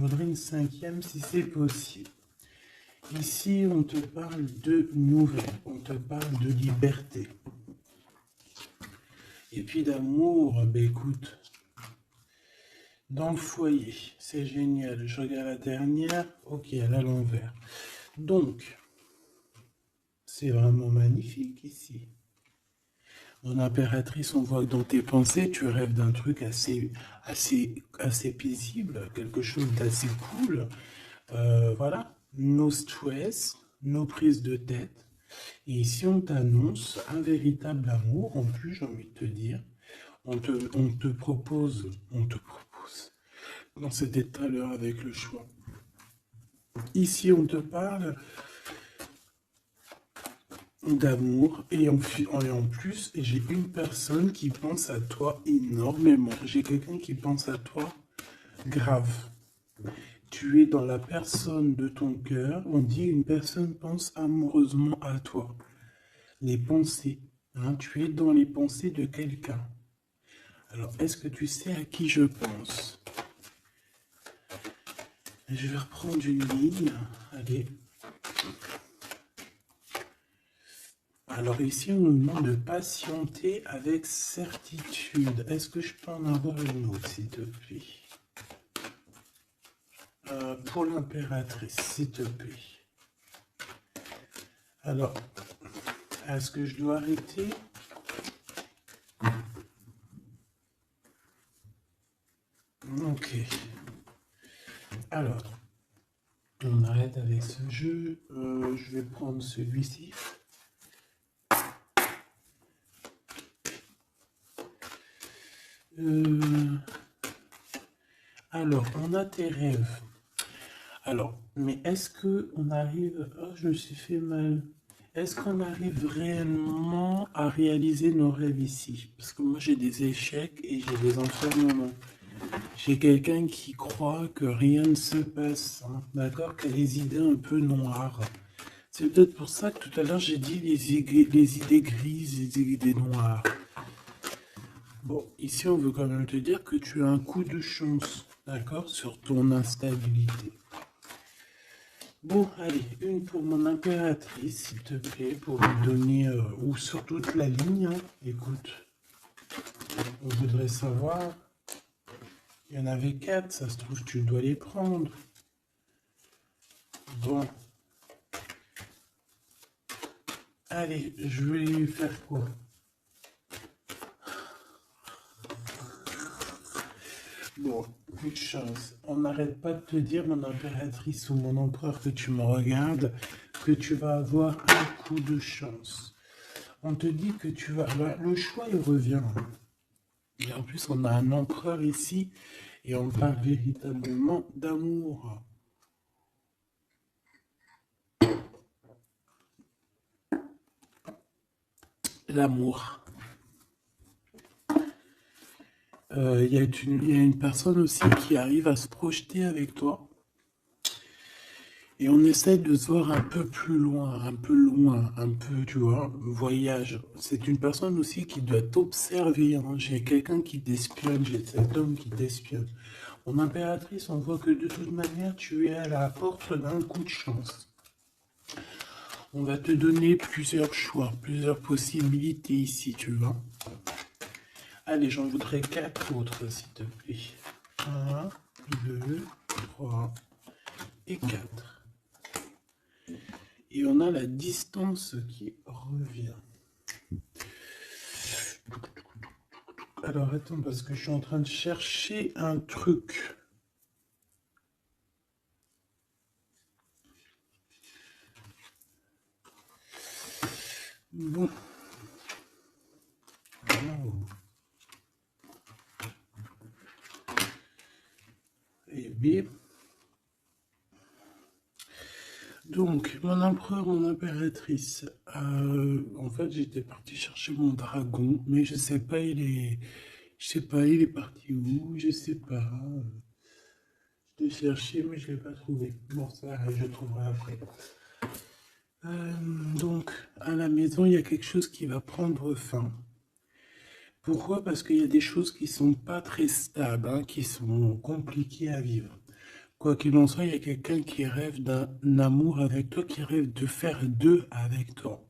Je voudrais une cinquième si c'est possible. Ici, on te parle de nouvelles, on te parle de liberté. Et puis d'amour, ben écoute, dans le foyer, c'est génial. Je regarde la dernière, ok, elle est à l'envers. Donc, c'est vraiment magnifique ici. Mon impératrice, on voit que dans tes pensées, tu rêves d'un truc assez paisible, quelque chose d'assez cool. Voilà, no stress, no prise de tête. Et ici, on t'annonce un véritable amour. En plus, j'ai envie de te dire, on te propose, dans cet état l'heure avec le choix. Ici, on te parle d'amour et en plus, j'ai une personne qui pense à toi énormément. J'ai quelqu'un qui pense à toi grave. Tu es dans la personne de ton cœur. On dit une personne pense amoureusement à toi. Les pensées. Hein, tu es dans les pensées de quelqu'un. Alors, est-ce que tu sais à qui je pense? Je vais reprendre une ligne. Allez. Alors ici, on nous demande de patienter avec certitude. Est-ce que je peux en avoir une autre, s'il te plaît? Pour l'impératrice, s'il te plaît. Alors, est-ce que je dois arrêter? Ok. Alors, on arrête avec ce jeu. Je vais prendre celui-ci. Alors, on a tes rêves. Alors, mais est-ce que on arrive... Oh, je me suis fait mal. Est-ce qu'on arrive réellement à réaliser nos rêves ici? Parce que moi, j'ai des échecs et j'ai des enfermements. J'ai quelqu'un qui croit que rien ne se passe, hein, d'accord? Qui a des idées un peu noires. C'est peut-être pour ça que tout à l'heure, j'ai dit les idées grises, les idées noires. Bon, ici, on veut quand même te dire que tu as un coup de chance, d'accord? Sur ton instabilité. Bon, allez, une pour mon impératrice, s'il te plaît, pour lui donner, ou sur toute la ligne, hein. Écoute, on voudrait savoir, il y en avait 4, ça se trouve, tu dois les prendre. Bon. Allez, je vais lui faire quoi? Bon, coup de chance. On n'arrête pas de te dire, mon impératrice ou mon empereur, que tu me regardes, que tu vas avoir un coup de chance. On te dit que tu vas... Le choix, il revient. Et en plus, on a un empereur ici, et on parle véritablement d'amour. L'amour. Il y a une personne aussi qui arrive à se projeter avec toi. Et on essaie de se voir un peu plus loin, un peu, tu vois, voyage. C'est une personne aussi qui doit t'observer, hein. J'ai quelqu'un qui t'espionne, j'ai cet homme qui t'espionne. Mon impératrice, on voit que de toute manière, tu es à la porte d'un coup de chance. On va te donner plusieurs choix, plusieurs possibilités ici, tu vois. Allez, j'en voudrais 4 autres, s'il te plaît. 1, 2, 3 et 4. Et on a la distance qui revient. Alors attends, parce que je suis en train de chercher un truc. Bon. Oh. Et bien. Donc, mon empereur, mon impératrice. En fait, j'étais parti chercher mon dragon, mais je sais pas, il est parti où, je sais pas. Je l'ai cherché, mais je l'ai pas trouvé. Bon, ça, je le trouverai après. Donc, à la maison, il y a quelque chose qui va prendre fin. Pourquoi? Parce qu'il y a des choses qui sont pas très stables, hein, qui sont compliquées à vivre. Quoi qu'il en soit, il y a quelqu'un qui rêve d'un amour avec toi, qui rêve de faire deux avec toi.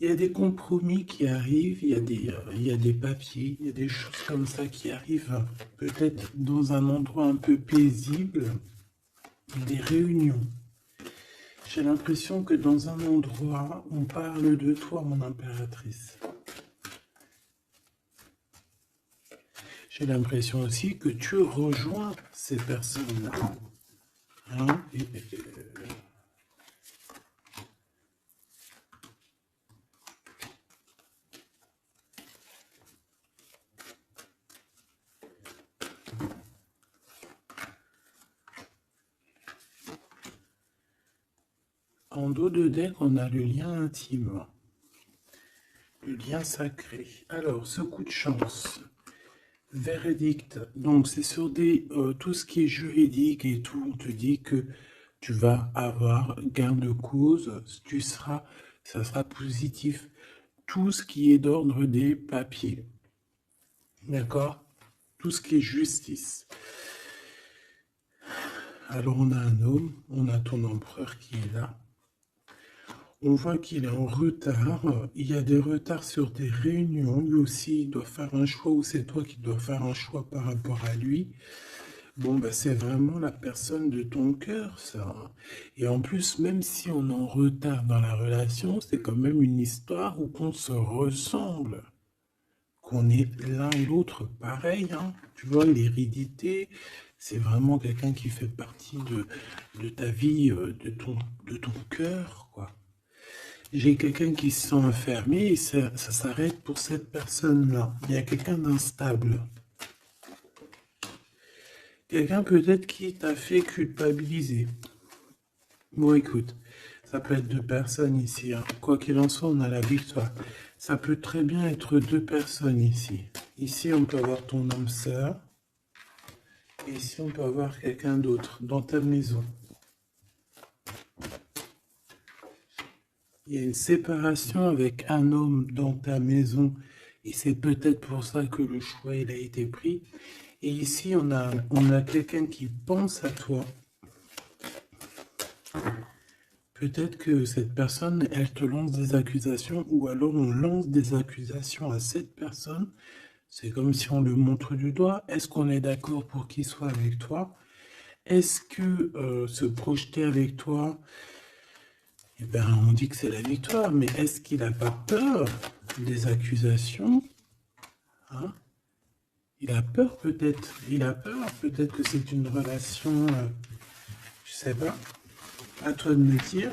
Il y a des compromis qui arrivent, il y a des papiers, il y a des choses comme ça qui arrivent, peut-être dans un endroit un peu paisible, des réunions. J'ai l'impression que dans un endroit, on parle de toi, mon impératrice. J'ai l'impression aussi que tu rejoins ces personnes-là. Hein? En dos de deck, on a le lien intime, le lien sacré. Alors, ce coup de chance, verdict, donc c'est sur tout ce qui est juridique et tout, on te dit que tu vas avoir gain de cause, ça sera positif. Tout ce qui est d'ordre des papiers, d'accord? Tout ce qui est justice. Alors on a un homme, on a ton empereur qui est là. On voit qu'il est en retard, il y a des retards sur des réunions, lui aussi il doit faire un choix ou c'est toi qui dois faire un choix par rapport à lui. Bon, bah, c'est vraiment la personne de ton cœur, ça. Et en plus, même si on est en retard dans la relation, c'est quand même une histoire où on se ressemble, qu'on est l'un et l'autre pareil, hein. Tu vois, l'hérédité, c'est vraiment quelqu'un qui fait partie de ta vie, de ton cœur, quoi. J'ai quelqu'un qui se sent enfermé et ça s'arrête pour cette personne-là. Il y a quelqu'un d'instable. Quelqu'un peut-être qui t'a fait culpabiliser. Bon, écoute, ça peut être deux personnes ici, hein. Quoi qu'il en soit, on a la victoire. Ça peut très bien être deux personnes ici. Ici, on peut avoir ton âme sœur. Et ici, on peut avoir quelqu'un d'autre dans ta maison. Il y a une séparation avec un homme dans ta maison et c'est peut-être pour ça que le choix il a été pris. Et ici, on a quelqu'un qui pense à toi. Peut-être que cette personne, elle te lance des accusations ou alors on lance des accusations à cette personne. C'est comme si on le montre du doigt. Est-ce qu'on est d'accord pour qu'il soit avec toi? Est-ce que se projeter avec toi, eh ben, on dit que c'est la victoire, mais est-ce qu'il n'a pas peur des accusations, hein? Il a peur peut-être, peut-être que c'est une relation, je sais pas, à toi de me dire.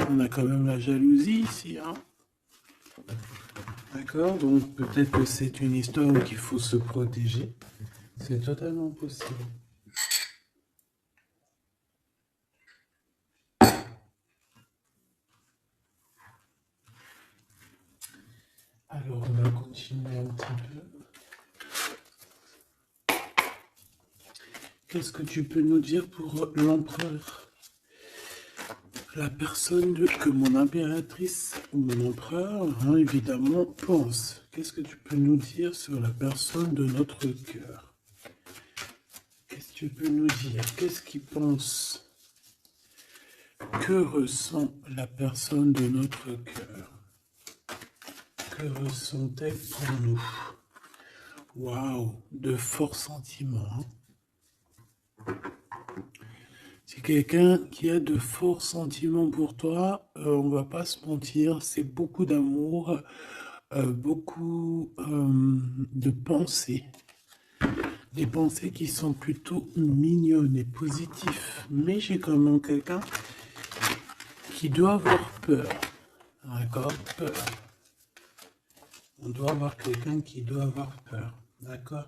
On a quand même la jalousie ici, hein? D'accord, donc peut-être que c'est une histoire où il faut se protéger. C'est totalement possible. Alors, on va continuer un petit peu. Qu'est-ce que tu peux nous dire pour l'empereur? La personne que mon impératrice ou mon empereur, hein, évidemment, pense. Qu'est-ce que tu peux nous dire sur la personne de notre cœur? Qu'est-ce que tu peux nous dire? Qu'est-ce qu'il pense? Que ressent la personne de notre cœur? Que ressent-elle pour nous? Waouh, de forts sentiments. C'est quelqu'un qui a de forts sentiments pour toi, on va pas se mentir, c'est beaucoup d'amour, beaucoup de pensées. Des pensées qui sont plutôt mignonnes et positives. Mais j'ai quand même quelqu'un qui doit avoir peur. D'accord? Peur. On doit avoir quelqu'un qui doit avoir peur. D'accord?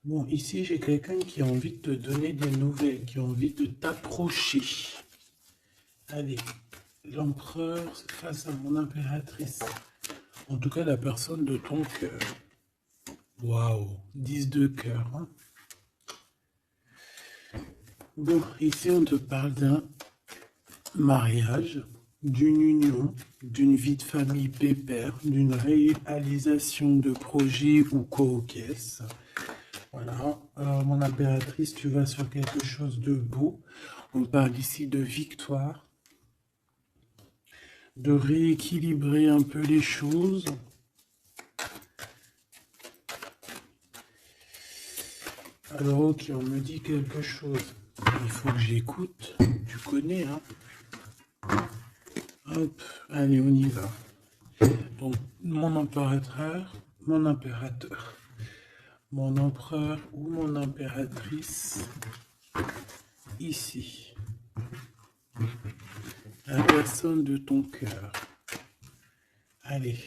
Bon, ici, j'ai quelqu'un qui a envie de te donner des nouvelles, qui a envie de t'approcher. Allez, l'empereur face à mon impératrice. En tout cas, la personne de ton cœur. Waouh, 10 de cœur. Hein? Bon, ici, on te parle d'un mariage, d'une union, d'une vie de famille pépère, d'une réalisation de projet ou co-caisse. Voilà, mon impératrice, tu vas sur quelque chose de beau. On parle ici de victoire, de rééquilibrer un peu les choses. Alors ok, on me dit quelque chose. Il faut que j'écoute. Tu connais, hein? Hop, allez, on y va. Donc, mon impérateur, mon impérateur, mon empereur ou mon impératrice, ici. La personne de ton cœur. Allez.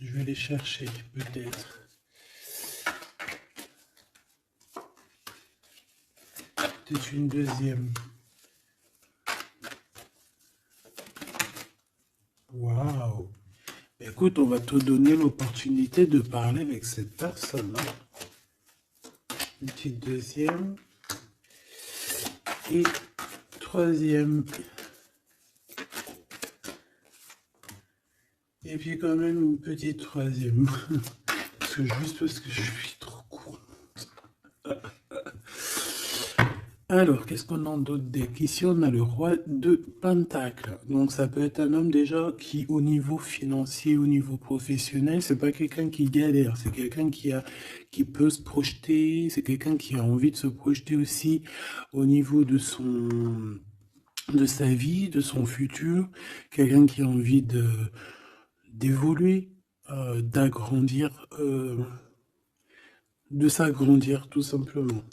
Je vais les chercher, peut-être. Peut-être une deuxième. Waouh! Écoute, on va te donner l'opportunité de parler avec cette personne. Une petite deuxième. Et troisième. Et puis quand même une petite troisième. Juste parce que je suis trop court. Alors, qu'est-ce qu'on a d'autre deck? Ici, on a le roi de Pentacle. Donc, ça peut être un homme déjà qui, au niveau financier, au niveau professionnel, c'est pas quelqu'un qui galère. C'est quelqu'un qui peut se projeter. C'est quelqu'un qui a envie de se projeter aussi au niveau de sa vie, de son futur. Quelqu'un qui a envie d'évoluer, d'agrandir, de s'agrandir, tout simplement.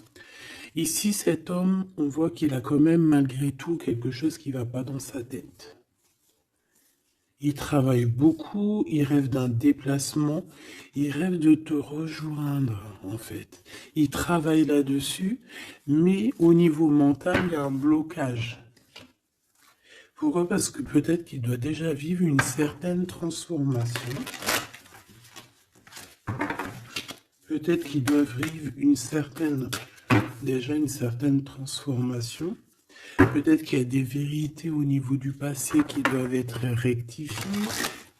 Ici, cet homme, on voit qu'il a quand même malgré tout quelque chose qui ne va pas dans sa tête. Il travaille beaucoup, il rêve d'un déplacement, il rêve de te rejoindre en fait. Il travaille là-dessus, mais au niveau mental, il y a un blocage. Pourquoi? Parce que peut-être qu'il doit déjà vivre une certaine transformation. Peut-être qu'il doit vivre une certaine transformation. Peut-être qu'il y a des vérités au niveau du passé qui doivent être rectifiées,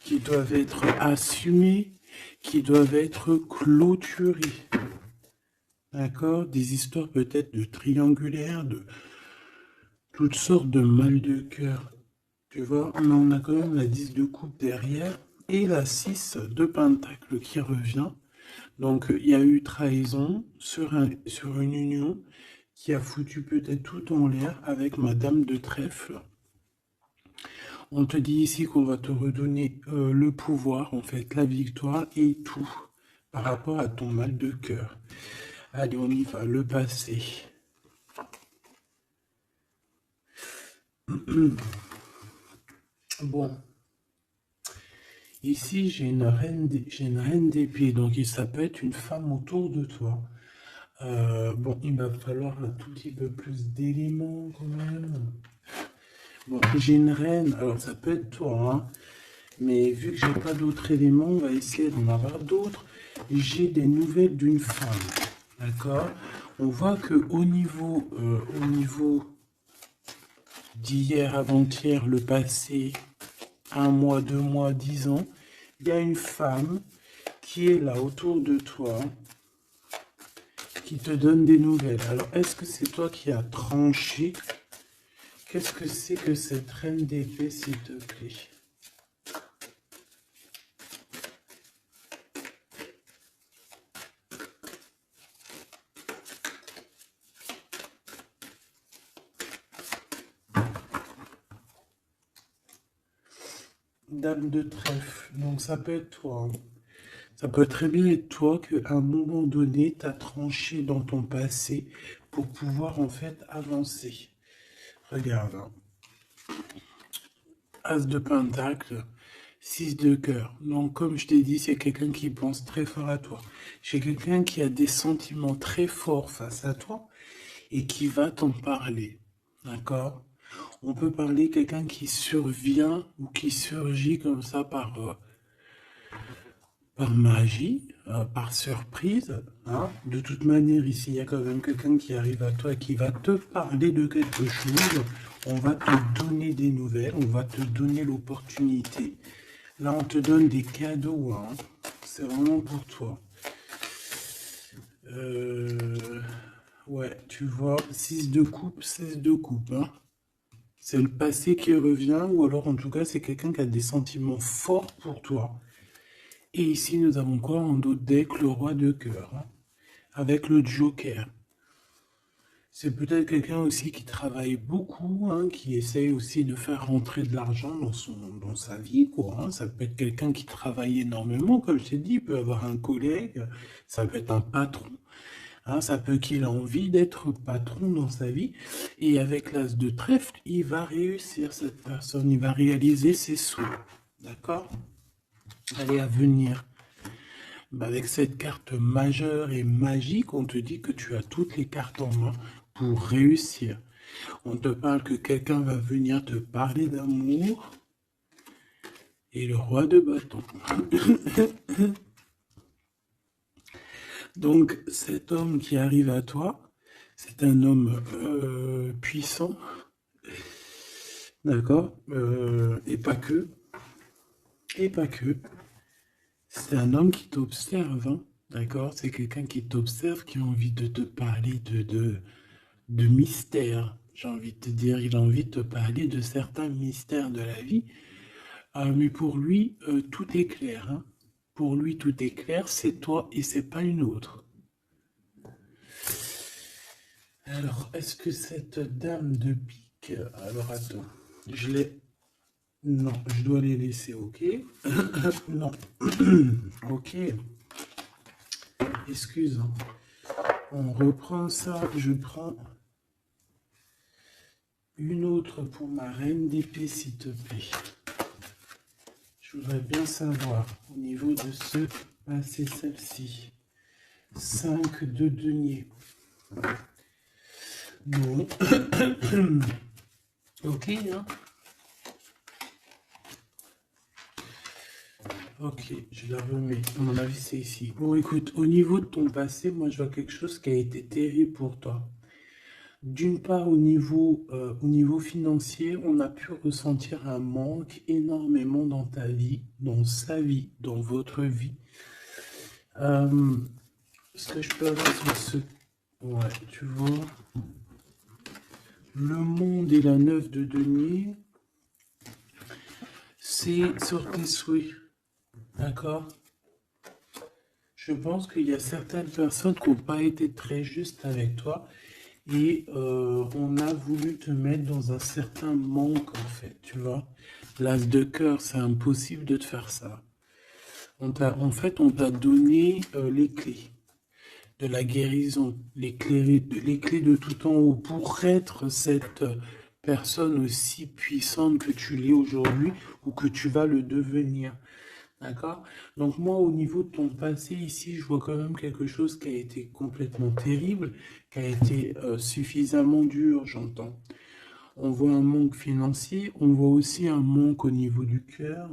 qui doivent être assumées, qui doivent être clôturées. D'accord? Des histoires peut-être de triangulaires, de toutes sortes de mal de cœur. Tu vois, mais on a quand même la 10 de coupe derrière et la 6 de pentacle qui revient. Donc, il y a eu trahison sur une union qui a foutu peut-être tout en l'air avec Madame de Trèfle. On te dit ici qu'on va te redonner le pouvoir, en fait, la victoire et tout par rapport à ton mal de cœur. Allez, on y va, le passé. Bon. Ici, j'ai une reine d'épée, donc ça peut être une femme autour de toi. Bon, il va falloir un tout petit peu plus d'éléments quand même. Bon, j'ai une reine, alors ça peut être toi, hein, mais vu que j'ai pas d'autres éléments, on va essayer d'en avoir d'autres. J'ai des nouvelles d'une femme, d'accord? On voit que au niveau d'hier, avant-hier, le passé, 1 mois, 2 mois, 10 ans, il y a une femme qui est là autour de toi, qui te donne des nouvelles. Alors, est-ce que c'est toi qui as tranché? Qu'est-ce que c'est que cette reine d'épée, s'il te plaît? Dame de trèfle, donc ça peut être toi. Hein. Ça peut très bien être toi qu'à un moment donné, tu as tranché dans ton passé pour pouvoir en fait avancer. Regarde. Hein. As de pentacle, 6 de cœur. Donc comme je t'ai dit, c'est quelqu'un qui pense très fort à toi. C'est quelqu'un qui a des sentiments très forts face à toi et qui va t'en parler. D'accord? On peut parler quelqu'un qui survient ou qui surgit comme ça par magie, par surprise. Hein. De toute manière, ici, il y a quand même quelqu'un qui arrive à toi et qui va te parler de quelque chose. On va te donner des nouvelles, on va te donner l'opportunité. Là, on te donne des cadeaux. Hein. c'est vraiment pour toi. Ouais, tu vois, 6 de coupe, 16 de coupe, hein. C'est le passé qui revient, ou alors en tout cas, c'est quelqu'un qui a des sentiments forts pour toi. Et ici, nous avons quoi en dos de deck? Le roi de cœur, hein, avec le joker. C'est peut-être quelqu'un aussi qui travaille beaucoup, hein, qui essaye aussi de faire rentrer de l'argent dans sa vie, quoi, hein. Ça peut être quelqu'un qui travaille énormément, comme je t'ai dit, il peut avoir un collègue, ça peut être un patron, hein, ça peut qu'il ait envie d'être patron dans sa vie. Et avec l'as de trèfle, il va réussir, cette personne, il va réaliser ses souhaits. D'accord? Allez, à venir. Bah, avec cette carte majeure et magique, on te dit que tu as toutes les cartes en main pour réussir. On te parle que quelqu'un va venir te parler d'amour. Et le roi de bâton. Donc, cet homme qui arrive à toi, c'est un homme puissant. D'accord? Et pas que. Et pas que. C'est un homme qui t'observe, hein, d'accord? C'est quelqu'un qui t'observe, qui a envie de te parler de mystères. J'ai envie de te dire, il a envie de te parler de certains mystères de la vie. Mais pour lui, tout est clair, hein. Pour lui, tout est clair, c'est toi et c'est pas une autre. Alors, est-ce que cette dame de pique... Alors, attends, je l'ai... Non, je dois les laisser, ok? Non. Ok. Excuse. Hein. On reprend ça. Je prends une autre pour ma reine d'épée, s'il te plaît. Je voudrais bien savoir, au niveau de ce... Ah, c'est celle-ci. 5 de denier. Non. Ok, hein? Ok, je la remets. À mon avis, c'est ici. Bon, écoute, au niveau de ton passé, moi, je vois quelque chose qui a été terrible pour toi. D'une part, au niveau financier, on a pu ressentir un manque énormément dans ta vie, dans sa vie, dans votre vie. Ce que je peux avoir sur ce... Ouais, tu vois. Le monde et la 9 de denier, c'est sur tes souhaits. D'accord? Je pense qu'il y a certaines personnes qui n'ont pas été très justes avec toi et on a voulu te mettre dans un certain manque en fait, tu vois. L'as de cœur, c'est impossible de te faire ça. En fait, on t'a donné les clés de la guérison, les clés de tout en haut pour être cette personne aussi puissante que tu l'es aujourd'hui ou que tu vas le devenir. D'accord? Donc moi, au niveau de ton passé, ici, je vois quand même quelque chose qui a été complètement terrible, qui a été suffisamment dur, j'entends. On voit un manque financier, on voit aussi un manque au niveau du cœur,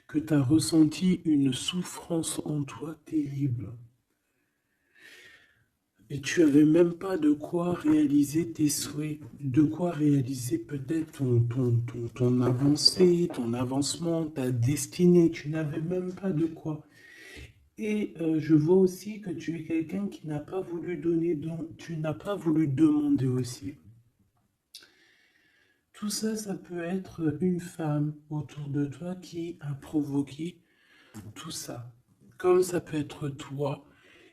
que tu as ressenti une souffrance en toi terrible. Et tu n'avais même pas de quoi réaliser tes souhaits, de quoi réaliser peut-être ton avancée, ton avancement, ta destinée. Tu n'avais même pas de quoi. Et je vois aussi que tu es quelqu'un qui n'a pas voulu donner, donc tu n'as pas voulu demander aussi. Tout ça, ça peut être une femme autour de toi qui a provoqué tout ça. Comme ça peut être toi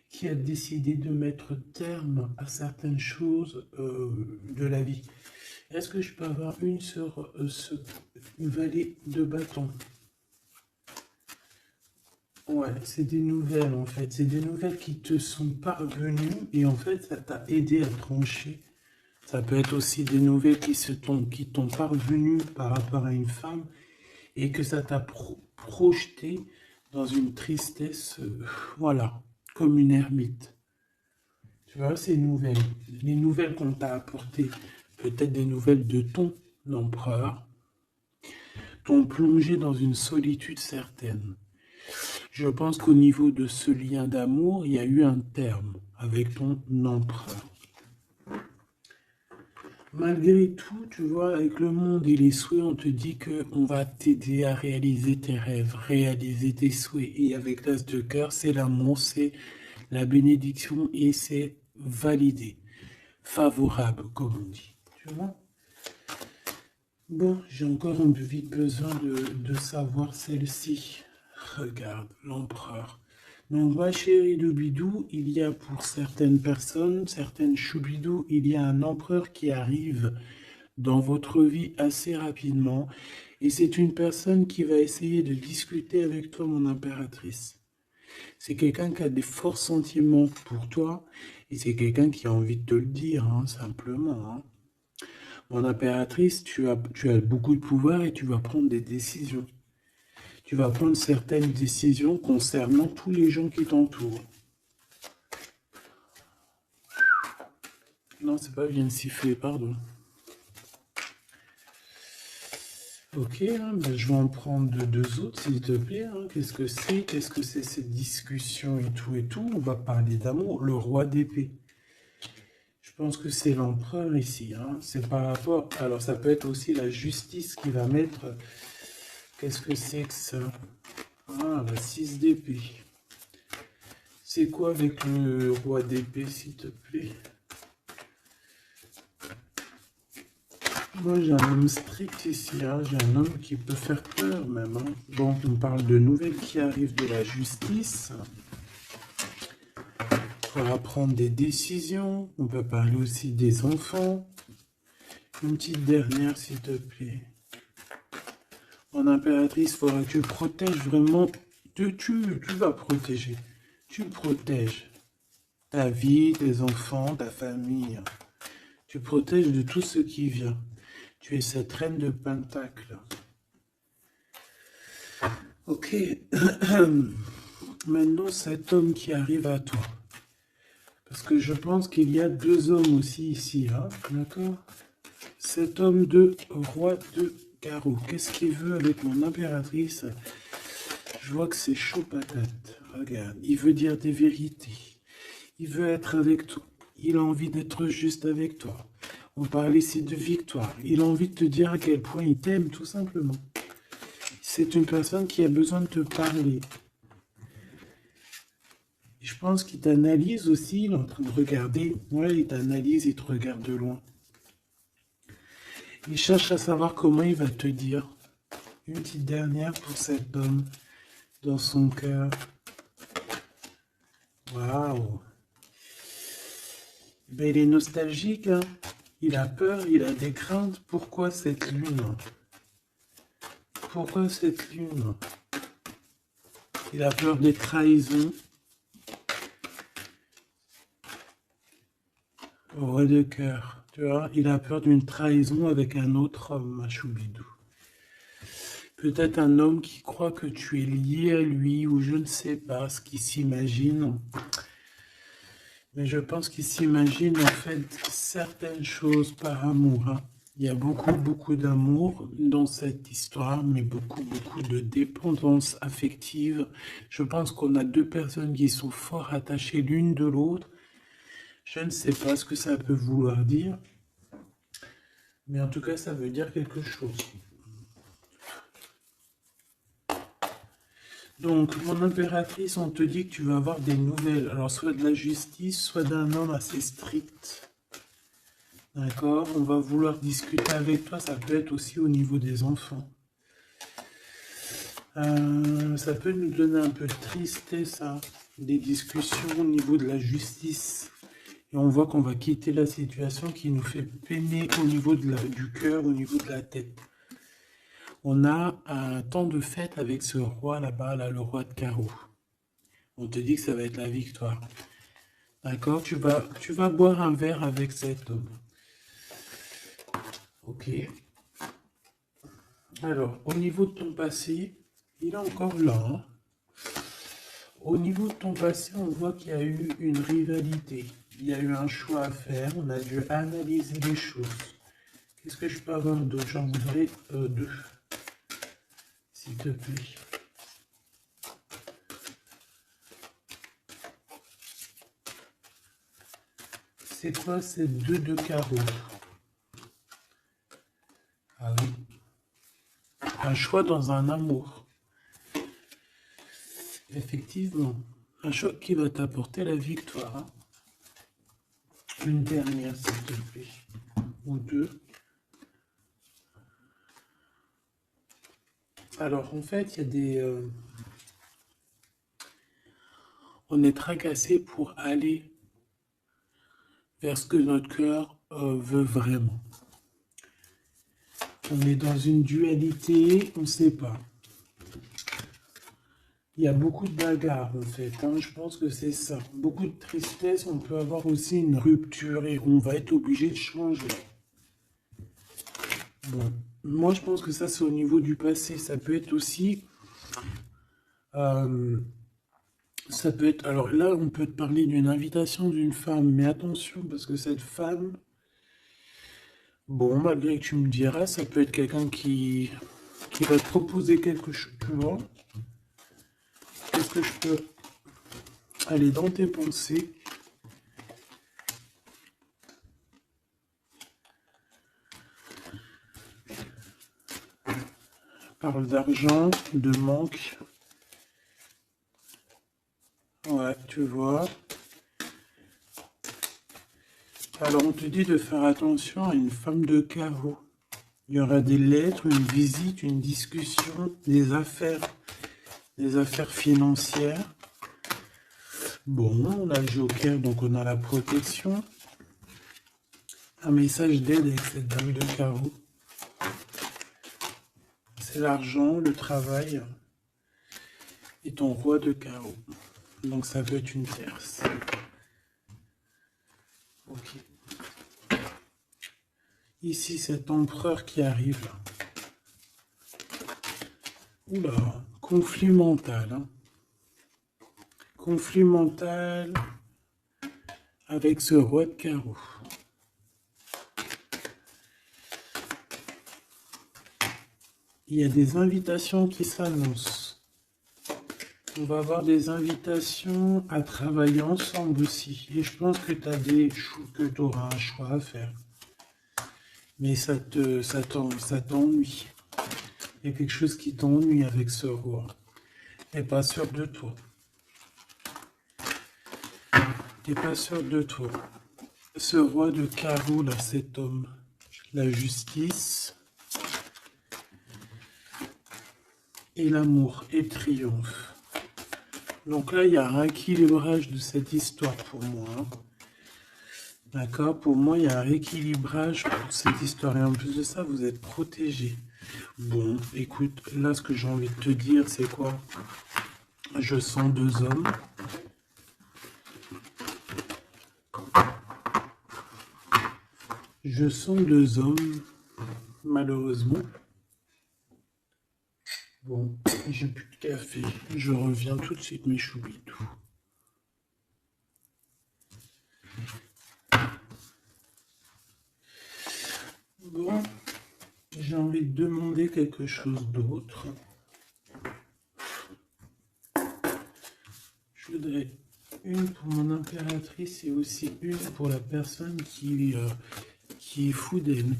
qui a décidé de mettre terme à certaines choses de la vie. Est-ce que je peux avoir une sur ce valet de bâton? Ouais, c'est des nouvelles en fait. C'est des nouvelles qui te sont parvenues et en fait, ça t'a aidé à trancher. Ça peut être aussi des nouvelles qui t'ont parvenues par rapport à une femme et que ça t'a projeté dans une tristesse, voilà, comme une ermite. Tu vois, ces nouvelles, les nouvelles qu'on t'a apportées, peut-être des nouvelles de ton empereur, t'ont plongé dans une solitude certaine. Je pense qu'au niveau de ce lien d'amour, il y a eu un terme avec ton empereur. Malgré tout, tu vois, avec le monde et les souhaits, on te dit que on va t'aider à réaliser tes rêves, réaliser tes souhaits. Et avec l'as de cœur, c'est l'amour, c'est la bénédiction et c'est validé, favorable, comme on dit. Tu vois? Bon, j'ai encore un peu vite besoin de savoir celle-ci. Regarde, l'empereur. Donc, ma chérie de bidou, il y a pour certaines personnes, certaines choubidou, il y a un empereur qui arrive dans votre vie assez rapidement. Et c'est une personne qui va essayer de discuter avec toi, mon impératrice. C'est quelqu'un qui a des forts sentiments pour toi. Et c'est quelqu'un qui a envie de te le dire, hein, simplement. Hein. Mon impératrice, tu as beaucoup de pouvoir et tu vas prendre des décisions. Tu vas prendre certaines décisions concernant tous les gens qui t'entourent. Non, c'est pas bien siffler, pardon. Ok, hein, ben, je vais en prendre deux autres, s'il te plaît. Hein. Qu'est-ce que c'est? Qu'est-ce que c'est cette discussion et tout et tout? On va parler d'amour. Le roi d'épée. Je pense que c'est l'empereur ici. Hein. C'est par rapport... Alors, ça peut être aussi la justice qui va mettre... Qu'est-ce que c'est que ça? Ah, la 6 d'épée. C'est quoi avec le roi d'épée, s'il te plaît? Moi, j'ai un homme strict ici, hein. J'ai un homme qui peut faire peur même. Hein. Bon, on parle de nouvelles qui arrivent de la justice. Il faudra prendre des décisions. On peut parler aussi des enfants. Une petite dernière, s'il te plaît. Mon impératrice, il faudra que tu protèges vraiment. Tu vas protéger. Tu protèges ta vie, tes enfants, ta famille. Tu protèges de tout ce qui vient. Tu es cette reine de Pentacle. Ok. Maintenant, cet homme qui arrive à toi. Parce que je pense qu'il y a deux hommes aussi ici. Hein, d'accord? Cet homme de roi de carreau. Qu'est-ce qu'il veut avec mon impératrice? Je vois que c'est chaud patate. Regarde, il veut dire des vérités. Il veut être avec toi. Il a envie d'être juste avec toi. On parle ici de victoire. Il a envie de te dire à quel point il t'aime, tout simplement. C'est une personne qui a besoin de te parler. Et je pense qu'il t'analyse aussi. Il est en train de regarder. Ouais, il t'analyse, il te regarde de loin. Il cherche à savoir comment il va te dire. Une petite dernière pour cet homme dans son cœur. Waouh! Ben, il est nostalgique, hein. Il a peur, il a des craintes. Pourquoi cette lune? Pourquoi cette lune? Il a peur des trahisons. Roi de cœur, tu vois, il a peur d'une trahison avec un autre homme, ma choubidou. Peut-être un homme qui croit que tu es lié à lui, ou je ne sais pas ce qu'il s'imagine. Mais je pense qu'il s'imagine en fait certaines choses par amour. Hein. Il y a beaucoup d'amour dans cette histoire, mais beaucoup de dépendance affective. Je pense qu'on a deux personnes qui sont fort attachées l'une de l'autre. Je ne sais pas ce que ça peut vouloir dire, mais en tout cas, ça veut dire quelque chose. Donc, mon impératrice, on te dit que tu vas avoir des nouvelles. Alors, soit de la justice, soit d'un homme assez strict. D'accord? On va vouloir discuter avec toi. Ça peut être aussi au niveau des enfants. Ça peut nous donner un peu de tristesse, hein, des discussions au niveau de la justice. Et on voit qu'on va quitter la situation qui nous fait peiner au niveau du cœur, au niveau de la tête. On a un temps de fête avec ce roi là-bas, là, le roi de carreau. On te dit que ça va être la victoire. D'accord? Tu vas boire un verre avec cet homme. Ok. Alors, au niveau de ton passé, il est encore là. Hein. Au niveau de ton passé, on voit qu'il y a eu une rivalité. Il y a eu un choix à faire. On a dû analyser les choses. Qu'est-ce que je peux avoir d'autre? J'en voudrais deux. S'il te plaît. C'est quoi ces deux de carreau? un choix dans un amour. Effectivement, un choix qui va t'apporter la victoire. Hein. Une dernière, s'il te plaît. Ou deux. Alors, en fait, il y a des... on est tracassé pour aller vers ce que notre cœur veut vraiment. On est dans une dualité, on ne sait pas. Il y a beaucoup de bagarres en fait, hein, je pense que c'est ça. Beaucoup de tristesse, on peut avoir aussi une rupture et on va être obligé de changer. Bon, moi je pense que ça c'est au niveau du passé, ça peut être aussi... ça peut être... Alors là on peut te parler d'une invitation d'une femme, mais attention parce que cette femme... Bon, malgré que tu me diras, ça peut être quelqu'un qui va te proposer quelque chose, tu vois. Qu'est-ce que je peux aller dans tes pensées? Parle d'argent, de manque. Ouais, tu vois. Alors on te dit de faire attention à une femme de carreau. Il y aura des lettres, une visite, une discussion, des affaires financières. Bon, on a le joker, donc on a la protection. Un message d'aide avec cette dame de carreau. C'est l'argent, le travail et ton roi de carreau. Donc ça peut être une tierce. Ok. Ici, cet empereur qui arrive là. Oula, conflit mental. Hein. Conflit mental avec ce roi de carreau. Il y a des invitations qui s'annoncent. On va avoir des invitations à travailler ensemble aussi. Et je pense que tu auras un choix à faire. Mais ça t'ennuie. Il y a quelque chose qui t'ennuie avec ce roi. T'es pas sûr de toi. T'es pas sûr de toi. Ce roi de carreau, là, cet homme. La justice. Et l'amour. Et le triomphe. Donc là, il y a un rééquilibrage de cette histoire pour moi. Hein. D'accord? Pour moi, il y a un rééquilibrage pour cette histoire. Et en plus de ça, vous êtes protégés. Bon, écoute, là, ce que j'ai envie de te dire, c'est quoi? Je sens deux hommes. Je sens deux hommes, malheureusement. Bon, j'ai plus de café. Je reviens tout de suite, mes choubitou. Bon, j'ai envie de demander quelque chose d'autre. Je voudrais une pour mon impératrice et aussi une pour la personne qui est fou d'elle.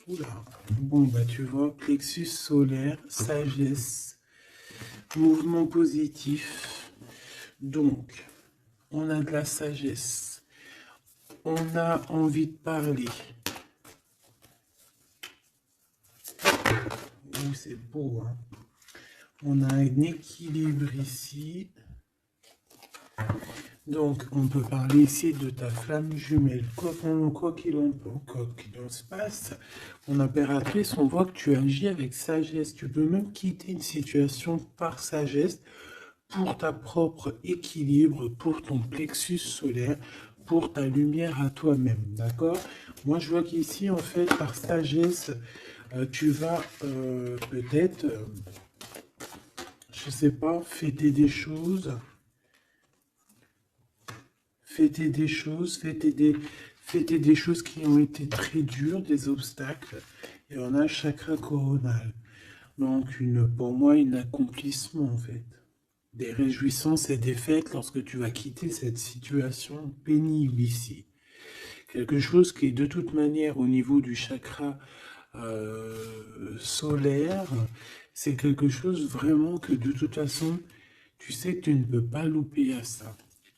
Oula. Bon, bah tu vois, plexus solaire, sagesse, mouvement positif. Donc, on a de la sagesse. On a envie de parler. Oh, c'est beau, hein. On a un équilibre ici. Donc, on peut parler ici de ta flamme jumelle. Quoi qu'il en se passe, mon impératrice, on voit que tu agis avec sagesse. Tu peux même quitter une situation par sagesse pour ta propre équilibre, pour ton plexus solaire, pour ta lumière à toi-même. D'accord? Moi, je vois qu'ici, en fait, par sagesse, tu vas peut-être, je sais pas, fêter des choses. Fêter des choses qui ont été très dures, des obstacles. Et on a le chakra coronal. Donc, pour moi, un accomplissement, en fait. Des réjouissances et des fêtes lorsque tu vas quitter cette situation pénible ici. Quelque chose qui est de toute manière au niveau du chakra solaire, c'est quelque chose vraiment que de toute façon, tu sais que tu ne peux pas louper à ça.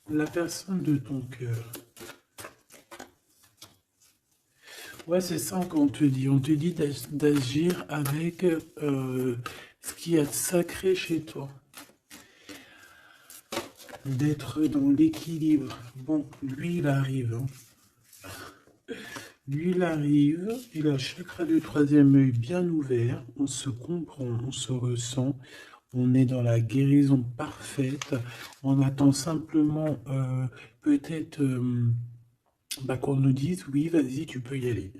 La personne de ton cœur. Ouais, c'est ça qu'on te dit. On te dit d'agir avec ce qu'il y a de sacré chez toi. D'être dans l'équilibre. Bon, lui, il arrive. Hein. Lui, il arrive. Il a le chakra du troisième œil bien ouvert. On se comprend, on se ressent. On est dans la guérison parfaite. On attend simplement peut-être qu'on nous dise oui, vas-y, tu peux y aller.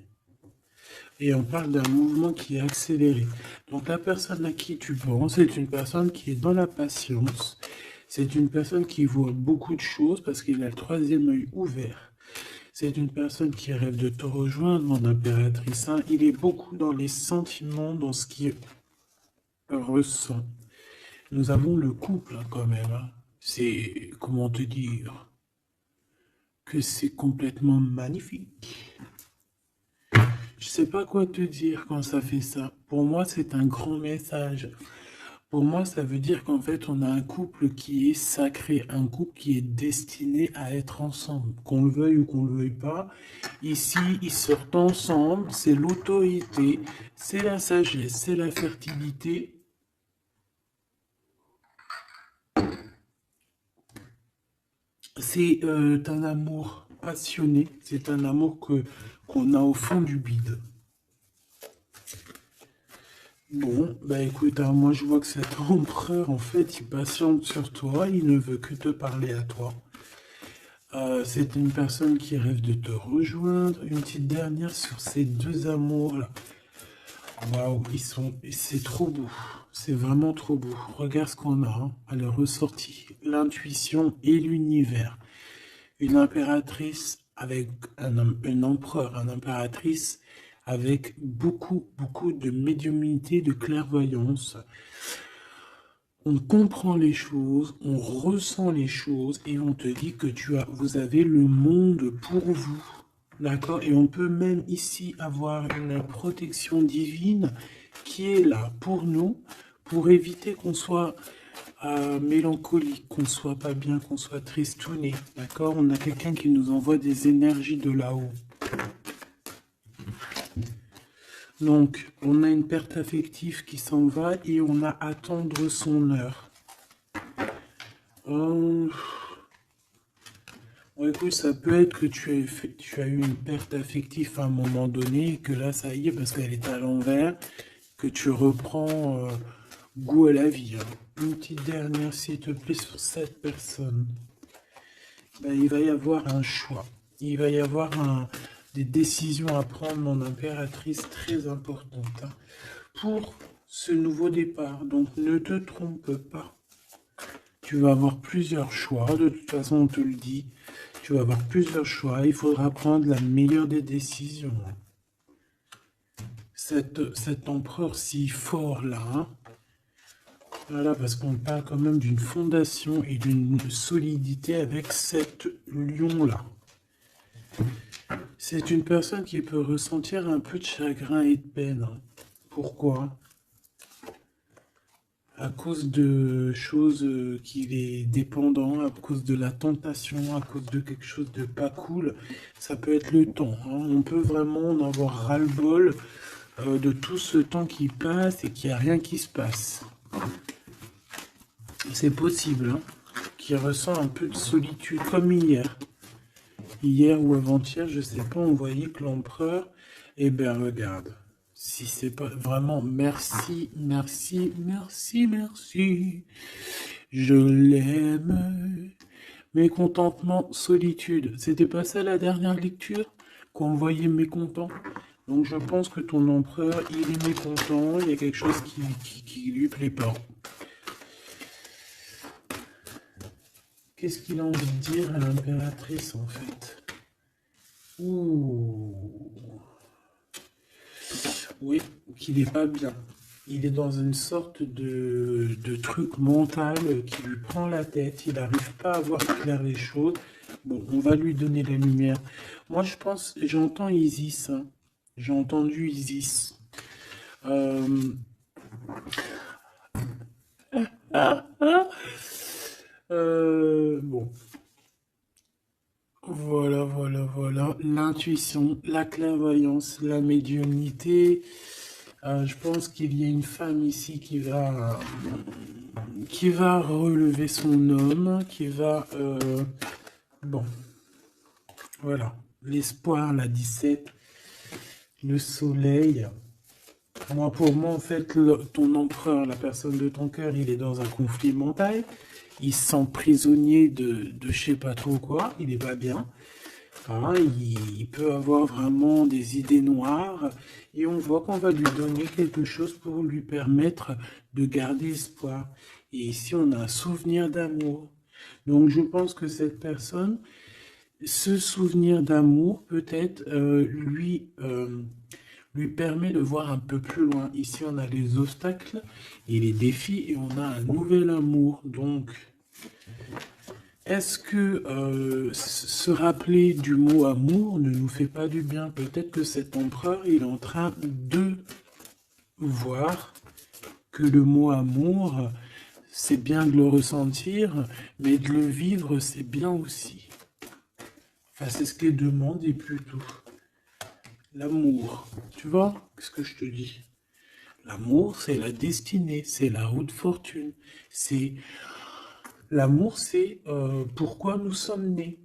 Et on parle d'un mouvement qui est accéléré. Donc la personne à qui tu penses, c'est une personne qui est dans la patience. C'est une personne qui voit beaucoup de choses parce qu'il a le troisième œil ouvert. C'est une personne qui rêve de te rejoindre, mon impératrice. Hein. Il est beaucoup dans les sentiments, dans ce qu'il ressent. Nous avons le couple hein, quand même. Hein. C'est, comment te dire, que c'est complètement magnifique. Je sais pas quoi te dire quand ça fait ça. Pour moi, c'est un grand message. Pour moi, ça veut dire qu'en fait, on a un couple qui est sacré, un couple qui est destiné à être ensemble. Qu'on le veuille ou qu'on le veuille pas, ici, ils sortent ensemble, c'est l'autorité, c'est la sagesse, c'est la fertilité. C'est un amour passionné, c'est un amour qu'on a au fond du bide. Bon, bah écoute, hein, moi je vois que cet empereur, en fait, il patiente sur toi, il ne veut que te parler à toi. C'est une personne qui rêve de te rejoindre. Une petite dernière sur ces deux amours-là. Waouh, c'est trop beau. C'est vraiment trop beau. Regarde ce qu'on a hein, à leur ressorti. L'intuition et l'univers. Une impératrice avec un empereur, une impératrice avec beaucoup de médiumnité, de clairvoyance. On comprend les choses, on ressent les choses et on te dit que vous avez le monde pour vous. D'accord? Et on peut même ici avoir une protection divine qui est là pour nous, pour éviter qu'on soit mélancolique, qu'on soit pas bien, qu'on soit tristouné. D'accord? On a quelqu'un qui nous envoie des énergies de là-haut. Donc, on a une perte affective qui s'en va et on a à attendre son heure. Bon, écoute, ça peut être que tu as eu une perte affective à un moment donné et que là, ça y est, parce qu'elle est à l'envers, que tu reprends goût à la vie. Hein. Une petite dernière, s'il te plaît, sur cette personne. Ben, il va y avoir un choix. Il va y avoir des décisions à prendre, mon impératrice, très importantes hein, pour ce nouveau départ. Donc, ne te trompe pas. Tu vas avoir plusieurs choix. De toute façon, on te le dit. Tu vas avoir plusieurs choix. Il faudra prendre la meilleure des décisions. Cet empereur si fort là, hein, voilà, parce qu'on parle quand même d'une fondation et d'une solidité avec cet lion-là. C'est une personne qui peut ressentir un peu de chagrin et de peine. Pourquoi? À cause de choses qu'il est dépendant, à cause de la tentation, à cause de quelque chose de pas cool. Ça peut être le temps. Hein. On peut vraiment en avoir ras-le-bol de tout ce temps qui passe et qu'il n'y a rien qui se passe. C'est possible, hein, qu'il ressent un peu de solitude, comme hier. Hier ou avant-hier, je sais pas, on voyait que l'empereur, eh bien regarde, si c'est pas vraiment merci, je l'aime. Mécontentement, solitude, c'était pas ça la dernière lecture qu'on voyait mécontent. Donc je pense que ton empereur, il est mécontent, il y a quelque chose qui lui plaît pas. Qu'est-ce qu'il a envie de dire à l'impératrice en fait? Ouh. Oui, qu'il n'est pas bien. Il est dans une sorte de truc mental qui lui prend la tête. Il n'arrive pas à voir clair les choses. Bon, on va lui donner la lumière. Moi, je pense, j'entends Isis. Hein. J'ai entendu Isis. Euh, ah, ah. Bon, voilà, voilà, voilà. L'intuition, la clairvoyance, la médiumnité. Je pense qu'il y a une femme ici qui va relever son homme, qui va... bon, voilà. L'espoir, la 17, le soleil. Moi, pour moi, en fait, ton empereur, la personne de ton cœur, il est dans un conflit mental. Il se sent prisonnier de je sais pas trop quoi. Il est pas bien. Hein, il peut avoir vraiment des idées noires. Et on voit qu'on va lui donner quelque chose pour lui permettre de garder espoir. Et ici, on a un souvenir d'amour. Donc, je pense que cette personne, ce souvenir d'amour, peut-être, lui permet de voir un peu plus loin. Ici, on a les obstacles et les défis et on a un nouvel amour. Donc, est-ce que se rappeler du mot amour ne nous fait pas du bien? Peut-être que cet empereur, il est en train de voir que le mot amour, c'est bien de le ressentir, mais de le vivre, c'est bien aussi. Enfin, c'est ce qu'il demande et plutôt. L'amour, tu vois ce que je te dis? L'amour, c'est la destinée, c'est la haute fortune. C'est L'amour, c'est pourquoi nous sommes nés.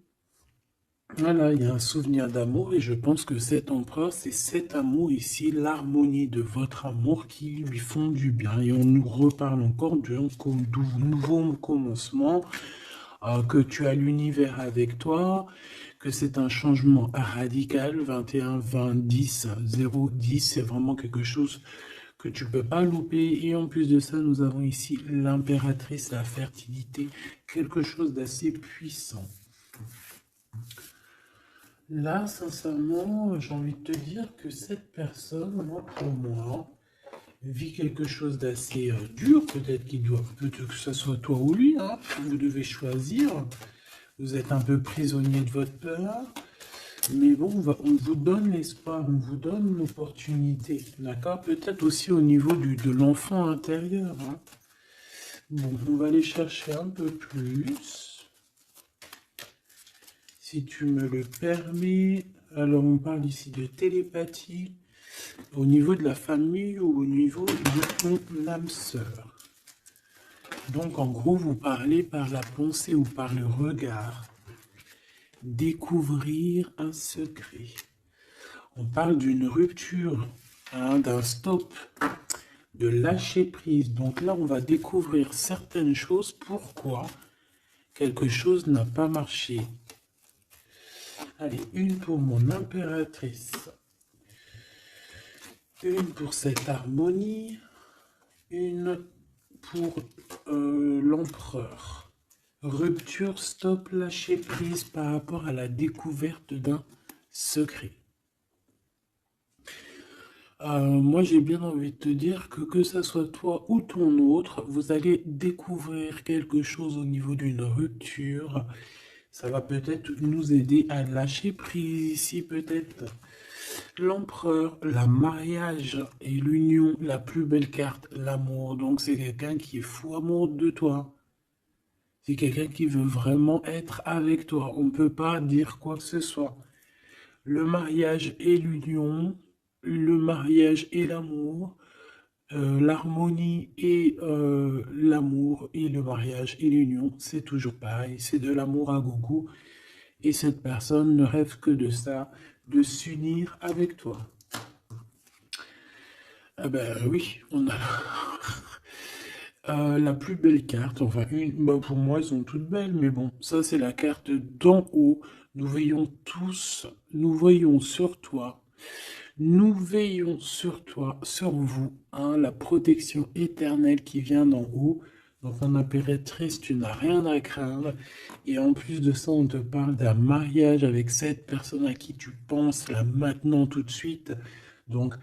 Voilà, il y a un souvenir d'amour et je pense que cet empereur, c'est cet amour ici, l'harmonie de votre amour qui lui font du bien. Et on nous reparle encore d'un nouveau commencement, que tu as l'univers avec toi, que c'est un changement radical, 21, 20, 10, 0, 10, c'est vraiment quelque chose que tu peux pas louper. Et en plus de ça, nous avons ici l'impératrice, la fertilité, quelque chose d'assez puissant. Là, sincèrement, j'ai envie de te dire que cette personne, moi, pour moi, vit quelque chose d'assez dur. Peut-être que ce soit toi ou lui, hein. Vous devez choisir. Vous êtes un peu prisonnier de votre peur. Mais bon, on vous donne l'espoir, on vous donne l'opportunité. D'accord? Peut-être aussi au niveau de l'enfant intérieur, hein. Bon, on va aller chercher un peu plus. Si tu me le permets. Alors, on parle ici de télépathie au niveau de la famille ou au niveau de ton âme sœur. Donc, en gros, vous parlez par la pensée ou par le regard. Découvrir un secret. On parle d'une rupture, hein, d'un stop, de lâcher prise. Donc là, on va découvrir certaines choses. Pourquoi quelque chose n'a pas marché? Allez, une pour mon impératrice. Une pour cette harmonie. Une pour l'empereur. Rupture, stop, lâcher prise par rapport à la découverte d'un secret. Moi, j'ai bien envie de te dire que ça soit toi ou ton autre, vous allez découvrir quelque chose au niveau d'une rupture. Ça va peut-être nous aider à lâcher prise ici, peut-être. L'empereur, la mariage et l'union, la plus belle carte, l'amour. Donc, c'est quelqu'un qui est fou amoureux de toi. C'est quelqu'un qui veut vraiment être avec toi. On ne peut pas dire quoi que ce soit. Le mariage et l'union, le mariage et l'amour, l'harmonie et l'amour et le mariage et l'union, c'est toujours pareil. C'est de l'amour à gogo. Et cette personne ne rêve que de ça, de s'unir avec toi. Ah ben oui, on a la plus belle carte, enfin pour moi elles sont toutes belles, mais bon, ça c'est la carte d'en haut. Nous veillons tous, nous voyons sur toi, nous veillons sur toi, sur vous, hein, la protection éternelle qui vient d'en haut. Donc en impératrice, tu n'as rien à craindre. Et en plus de ça, on te parle d'un mariage avec cette personne à qui tu penses là maintenant tout de suite. Donc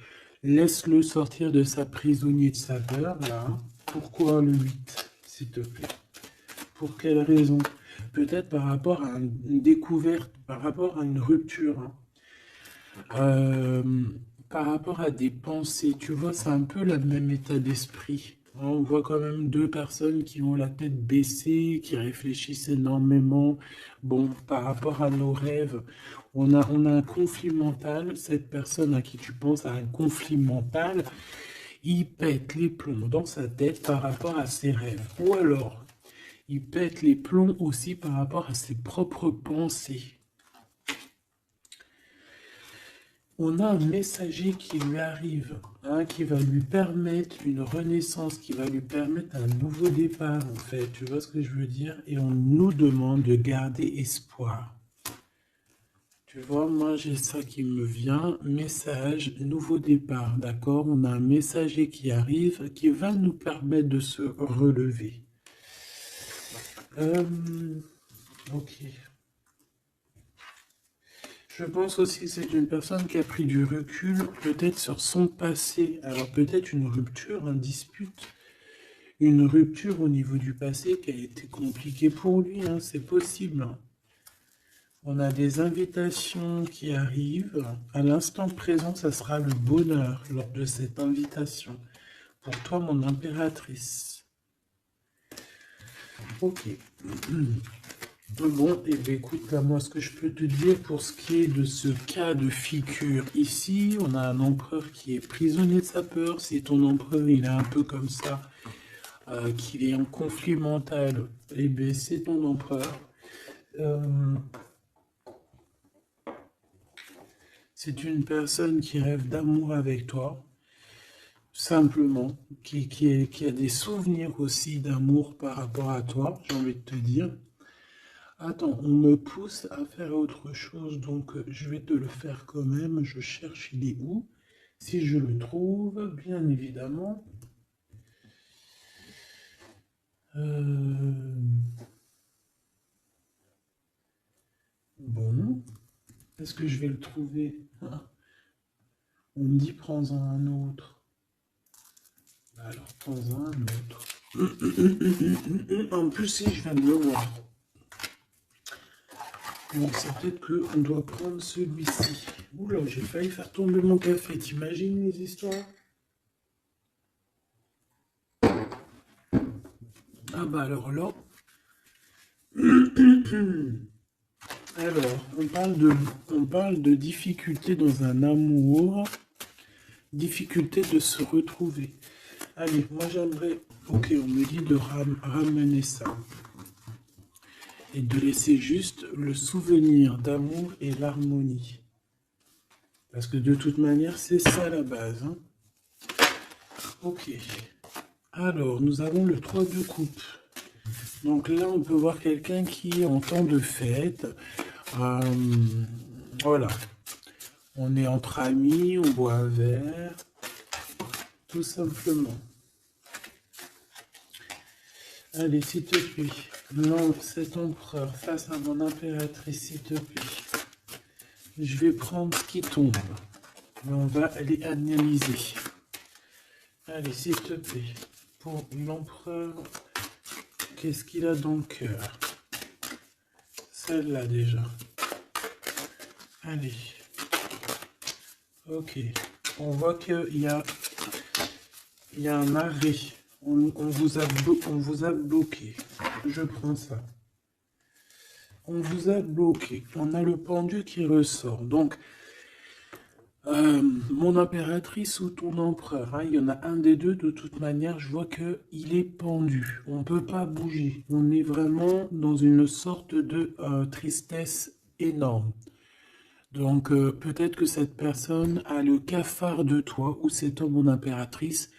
laisse-le sortir de sa prisonnier de sa peur là. Pourquoi le 8, s'il te plaît? Pour quelle raison? Peut-être par rapport à une découverte, par rapport à une rupture, hein. par rapport à des pensées, tu vois, c'est un peu le même état d'esprit. On voit quand même deux personnes qui ont la tête baissée, qui réfléchissent énormément. Bon, par rapport à nos rêves, on a un conflit mental. Cette personne à qui tu penses a un conflit mental. Il pète les plombs dans sa tête par rapport à ses rêves. Ou alors, il pète les plombs aussi par rapport à ses propres pensées. On a un messager qui lui arrive, hein, qui va lui permettre une renaissance, qui va lui permettre un nouveau départ, en fait. Tu vois ce que je veux dire? Et on nous demande de garder espoir. Tu vois, moi j'ai ça qui me vient, message, nouveau départ, d'accord? On a un messager qui arrive, qui va nous permettre de se relever. Ok. Je pense aussi que c'est une personne qui a pris du recul, peut-être sur son passé. Alors peut-être une rupture, une dispute, une rupture au niveau du passé qui a été compliquée pour lui, hein, c'est possible. On a des invitations qui arrivent. À l'instant présent, ça sera le bonheur lors de cette invitation. Pour toi, mon impératrice. Ok. Bon, et bien écoute, là, moi, ce que je peux te dire pour ce qui est de ce cas de figure ici, on a un empereur qui est prisonnier de sa peur. Si ton empereur, il est un peu comme ça, qu'il est en conflit mental, et bien c'est ton empereur. C'est une personne qui rêve d'amour avec toi, simplement, qui a des souvenirs aussi d'amour par rapport à toi, j'ai envie de te dire. Attends, on me pousse à faire autre chose, donc je vais te le faire quand même. Je cherche, il est où? Si je le trouve, bien évidemment. Bon, est-ce que je vais le trouver? Ah, on me dit prends-en un autre. Alors, prends-en un autre. En plus, si je viens de le voir. Bon, c'est peut-être qu'on doit prendre celui-ci. Oula, j'ai failli faire tomber mon café. T'imagines les histoires? Ah bah alors là. Alors, on parle de difficulté dans un amour, difficulté de se retrouver. Allez, moi j'aimerais, ok, on me dit de ramener ça. Et de laisser juste le souvenir d'amour et l'harmonie. Parce que de toute manière, c'est ça la base. Hein. Ok. Alors, nous avons le 3 de coupe. Donc là, on peut voir quelqu'un qui est en temps de fête. Voilà. On est entre amis, on boit un verre. Tout simplement. Allez, s'il te plaît. Non, cet empereur face à mon impératrice, s'il te plaît. Je vais prendre ce qui tombe. Mais on va aller analyser. Allez, s'il te plaît. Pour l'empereur, qu'est-ce qu'il a dans le cœur? Celle-là déjà. Allez. Ok. On voit qu'il y a un arrêt. On vous a bloqué. Je prends ça. On vous a bloqué. On a le pendu qui ressort. Donc, mon impératrice ou ton empereur, hein, il y en a un des deux, de toute manière, je vois qu'il est pendu. On ne peut pas bouger. On est vraiment dans une sorte de tristesse énorme. Donc, peut-être que cette personne a le cafard de toi, ou cet homme, mon impératrice.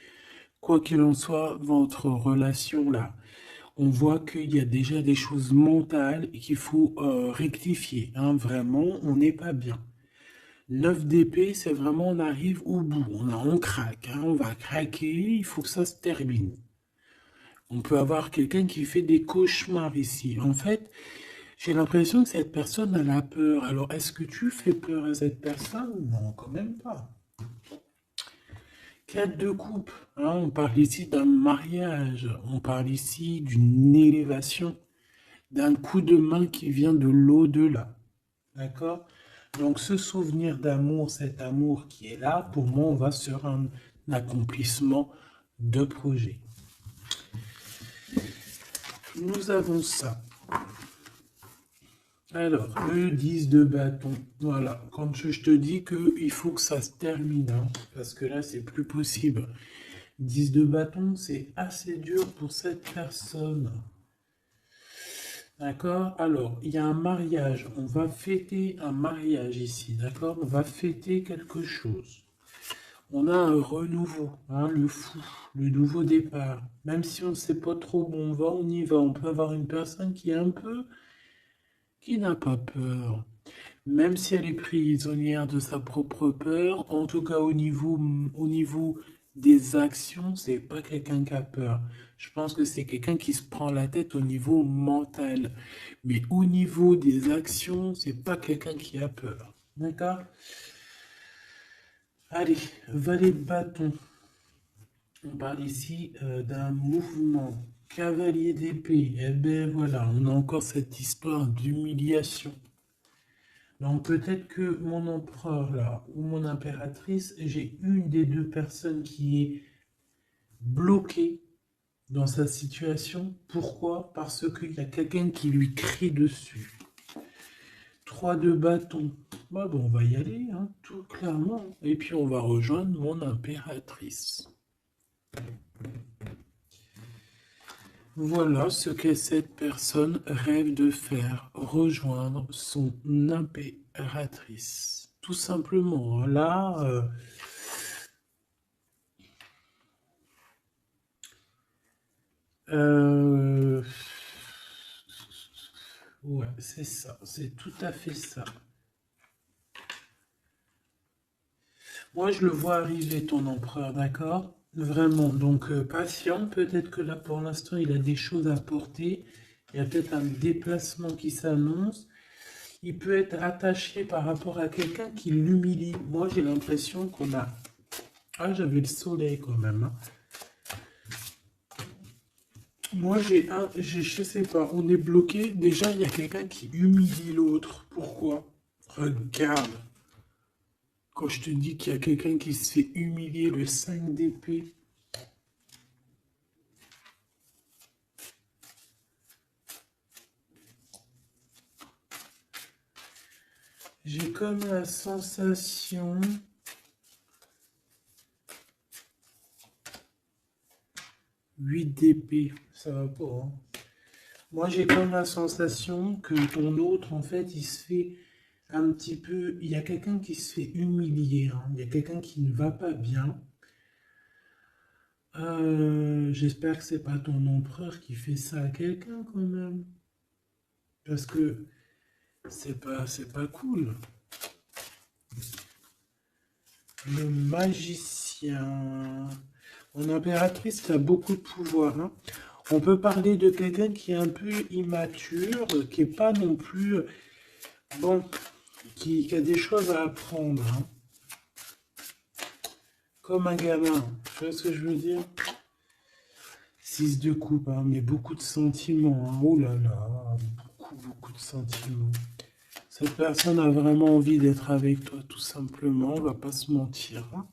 Quoi qu'il en soit, votre relation là, on voit qu'il y a déjà des choses mentales et qu'il faut rectifier. Hein, vraiment, on n'est pas bien. 9 d'épée, c'est vraiment, on arrive au bout. On craque, hein, on va craquer, il faut que ça se termine. On peut avoir quelqu'un qui fait des cauchemars ici. En fait, j'ai l'impression que cette personne, elle a peur. Alors, est-ce que tu fais peur à cette personne? Non, quand même pas. 4 de coupe, hein, on parle ici d'un mariage, on parle ici d'une élévation, d'un coup de main qui vient de l'au-delà. D'accord? Donc, ce souvenir d'amour, cet amour qui est là, pour moi, on va sur un accomplissement de projet. Nous avons ça. Alors, le 10 de bâton. Voilà, quand je te dis qu'il faut que ça se termine, hein, parce que là, c'est plus possible. 10 de bâton, c'est assez dur pour cette personne. D'accord? Alors, il y a un mariage. On va fêter un mariage ici, d'accord? On va fêter quelque chose. On a un renouveau, hein, le fou, le nouveau départ. Même si on ne sait pas trop où on va, on y va. On peut avoir une personne qui est un peu, qui n'a pas peur. Même si elle est prisonnière de sa propre peur, en tout cas au niveau des actions, c'est pas quelqu'un qui a peur. Je pense que c'est quelqu'un qui se prend la tête au niveau mental. Mais au niveau des actions, c'est pas quelqu'un qui a peur. D'accord? Allez, valet de bâton. On parle ici d'un mouvement. Cavalier d'épée. Eh bien voilà, on a encore cette histoire d'humiliation. Donc peut-être que mon empereur là, ou mon impératrice, j'ai une des deux personnes qui est bloquée dans sa situation. Pourquoi? Parce qu'il y a quelqu'un qui lui crie dessus. 3 de bâton. Bah bon, on va y aller, hein, tout clairement. Et puis on va rejoindre mon impératrice. Voilà ce que cette personne rêve de faire, rejoindre son impératrice. Tout simplement, là, ouais, c'est ça, c'est tout à fait ça. Moi, je le vois arriver, ton empereur, d'accord? Vraiment, donc patient, peut-être que là, pour l'instant, il a des choses à porter. Il y a peut-être un déplacement qui s'annonce. Il peut être attaché par rapport à quelqu'un qui l'humilie. Moi, j'ai l'impression qu'on a... Ah, j'avais le soleil quand même, hein. Moi, je sais pas, on est bloqué. Déjà, il y a quelqu'un qui humilie l'autre. Pourquoi? Regarde. Quand je te dis qu'il y a quelqu'un qui se fait humilier, le 5 d'épée. J'ai comme la sensation... 8 d'épée, ça va pas, hein. Moi, j'ai comme la sensation que ton autre, en fait, il se fait un petit peu... Il y a quelqu'un qui se fait humilier, hein. Il y a quelqu'un qui ne va pas bien. J'espère que c'est pas ton empereur qui fait ça à quelqu'un, quand même. Parce que c'est pas cool. Le magicien. Mon impératrice a beaucoup de pouvoir, hein. On peut parler de quelqu'un qui est un peu immature, qui est pas non plus... Bon, qui a des choses à apprendre, hein. Comme un gamin. Tu vois ce que je veux dire? 6 de coupe, hein, mais beaucoup de sentiments, hein. Oh là là, beaucoup de sentiments. Cette personne a vraiment envie d'être avec toi, tout simplement, on va pas se mentir, hein.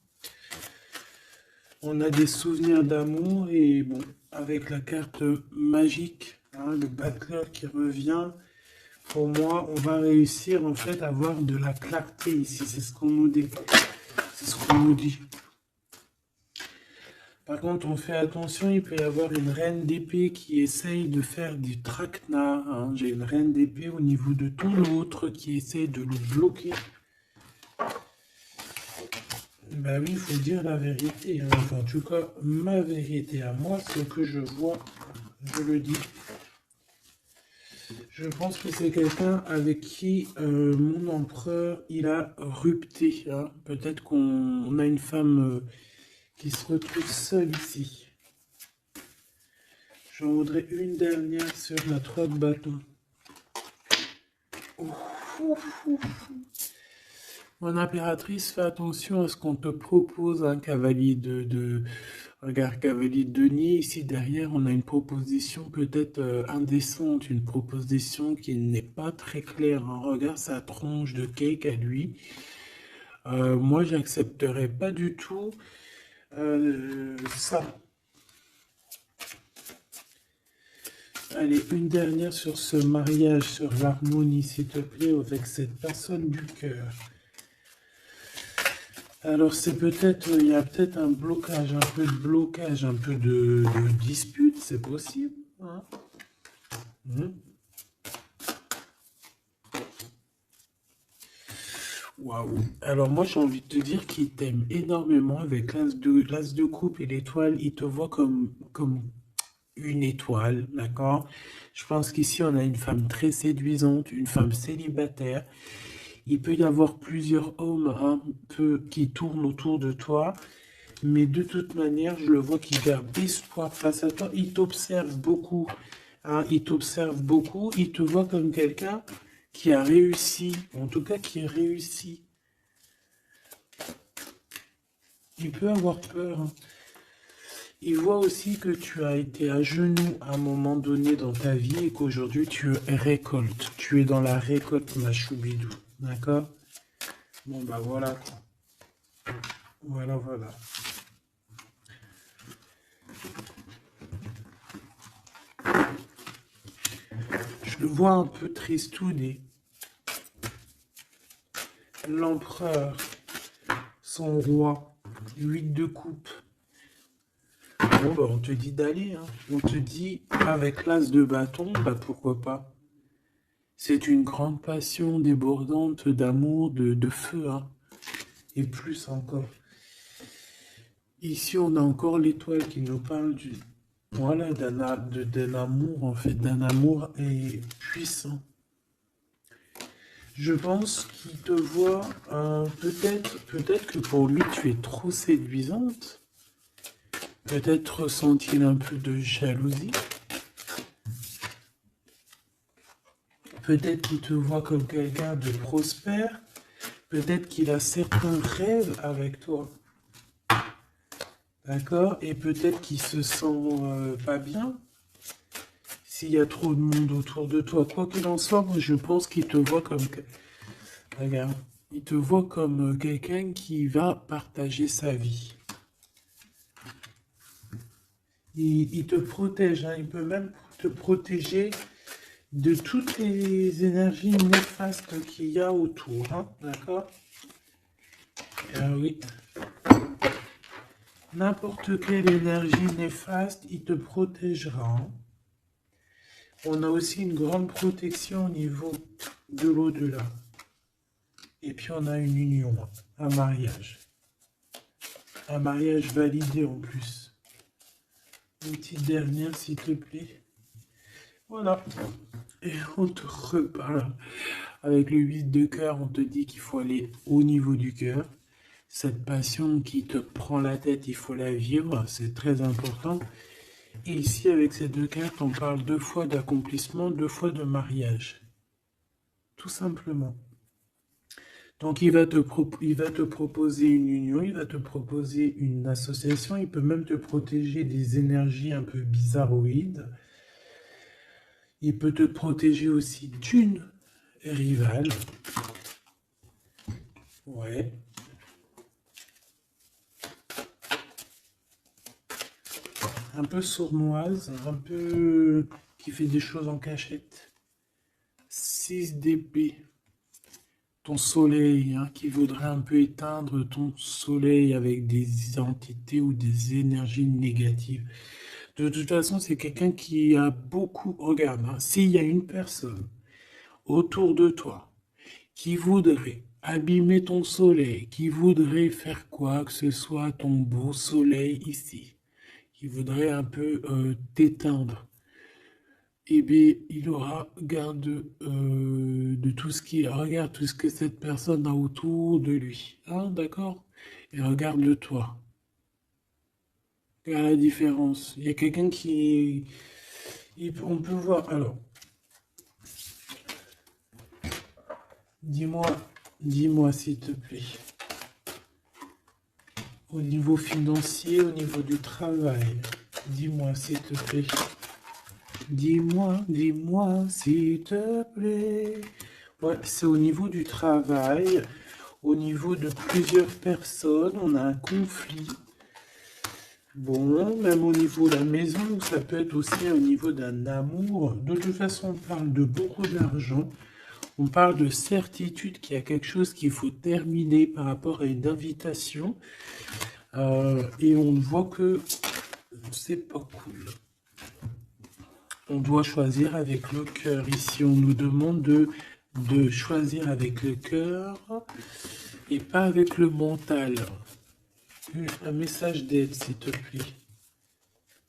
On a des souvenirs d'amour et bon, avec la carte magique, hein, le battleur qui revient, pour moi, on va réussir en fait à avoir de la clarté ici. C'est ce qu'on nous dit. C'est ce qu'on nous dit. Par contre, on fait attention, il peut y avoir une reine d'épée qui essaye de faire du traquenard, hein. J'ai une reine d'épée au niveau de tout l'autre qui essaye de le bloquer. Bah oui, il faut dire la vérité, hein. Enfin, en tout cas, ma vérité à moi, ce que je vois, je le dis. Je pense que c'est quelqu'un avec qui mon empereur, il a rupté, hein. Peut-être qu'on a une femme qui se retrouve seule ici. J'en voudrais une dernière sur la 3 de bâton. Ouf, ouf, ouf. Mon impératrice, fais attention à ce qu'on te propose, un cavalier Regarde, cavalier de Denis, ici derrière, on a une proposition peut-être indécente, une proposition qui n'est pas très claire, hein. Regarde sa tronche de cake à lui. Moi, j'accepterais pas du tout ça. Allez, une dernière sur ce mariage, sur l'harmonie, s'il te plaît, avec cette personne du cœur. Alors, c'est peut-être, il y a peut-être un blocage, un peu de blocage, un peu de dispute, c'est possible, hein. Waouh. Alors moi j'ai envie de te dire qu'il t'aime énormément avec l'as de coupe et l'étoile. Il te voit comme une étoile, d'accord? Je pense qu'ici on a une femme très séduisante, une femme célibataire. Il peut y avoir plusieurs hommes un peu qui tournent autour de toi, mais de toute manière, je le vois qui garde espoir face à toi. Il t'observe beaucoup, hein, il t'observe beaucoup. Il te voit comme quelqu'un qui a réussi, en tout cas qui réussit. Il peut avoir peur, hein. Il voit aussi que tu as été à genoux à un moment donné dans ta vie et qu'aujourd'hui tu récoltes. Tu es dans la récolte, ma choubidou. D'accord? Bon, bah voilà, quoi. Voilà, voilà. Je le vois un peu tristouné. L'empereur, son roi, 8 de coupe. Bon, bah, on te dit d'aller, hein. On te dit, avec l'as de bâton, bah pourquoi pas. C'est une grande passion débordante d'amour, de feu, hein. Et plus encore. Ici, on a encore l'étoile qui nous parle voilà, d'un amour, en fait, d'un amour puissant. Je pense qu'il te voit, peut-être que pour lui, tu es trop séduisante. Peut-être ressent-il un peu de jalousie. Peut-être qu'il te voit comme quelqu'un de prospère. Peut-être qu'il a certains rêves avec toi. D'accord? Et peut-être qu'il se sent pas bien s'il y a trop de monde autour de toi. Quoi qu'il en soit, moi je pense qu'il te voit comme... Regarde, il te voit comme quelqu'un qui va partager sa vie. Il te protège, hein. Il peut même te protéger de toutes les énergies néfastes qu'il y a autour, hein. D'accord? Ah oui. N'importe quelle énergie néfaste, il te protégera, hein. On a aussi une grande protection au niveau de l'au-delà. Et puis on a une union, un mariage. Un mariage validé en plus. Une petite dernière, s'il te plaît. Voilà. Et on te reparle. Avec le 8 de cœur, on te dit qu'il faut aller au niveau du cœur. Cette passion qui te prend la tête, il faut la vivre, c'est très important. Et ici, avec ces deux cartes, on parle 2 fois d'accomplissement, 2 fois de mariage. Tout simplement. Donc, il va te proposer une union, il va te proposer une association, il peut même te protéger des énergies un peu bizarroïdes. Il peut te protéger aussi d'une rivale. Ouais. Un peu sournoise, un peu qui fait des choses en cachette. 6 d'épée. Ton soleil, hein, qui voudrait un peu éteindre ton soleil avec des entités ou des énergies négatives. De toute façon, c'est quelqu'un qui a beaucoup... Regarde, hein, s'il y a une personne autour de toi qui voudrait abîmer ton soleil, qui voudrait faire quoi que ce soit à ton beau soleil ici, qui voudrait un peu t'éteindre, eh bien, il aura garde de tout ce qui... Regarde tout ce que cette personne a autour de lui. Hein, d'accord? Et regarde toi. Regarde la différence. Il y a quelqu'un qui... On peut voir... Alors, dis-moi, Dis-moi s'il te plaît. Au niveau financier, au niveau du travail. Dis-moi s'il te plaît. Dis-moi s'il te plaît. Ouais, c'est au niveau du travail, au niveau de plusieurs personnes, on a un conflit. Bon, même au niveau de la maison, ça peut être aussi au niveau d'un amour. De toute façon, on parle de beaucoup d'argent. On parle de certitude qu'il y a quelque chose qu'il faut terminer par rapport à une invitation. Et on voit que c'est pas cool. On doit choisir avec le cœur. Ici, on nous demande de choisir avec le cœur et pas avec le mental. Un message d'aide, s'il te plaît.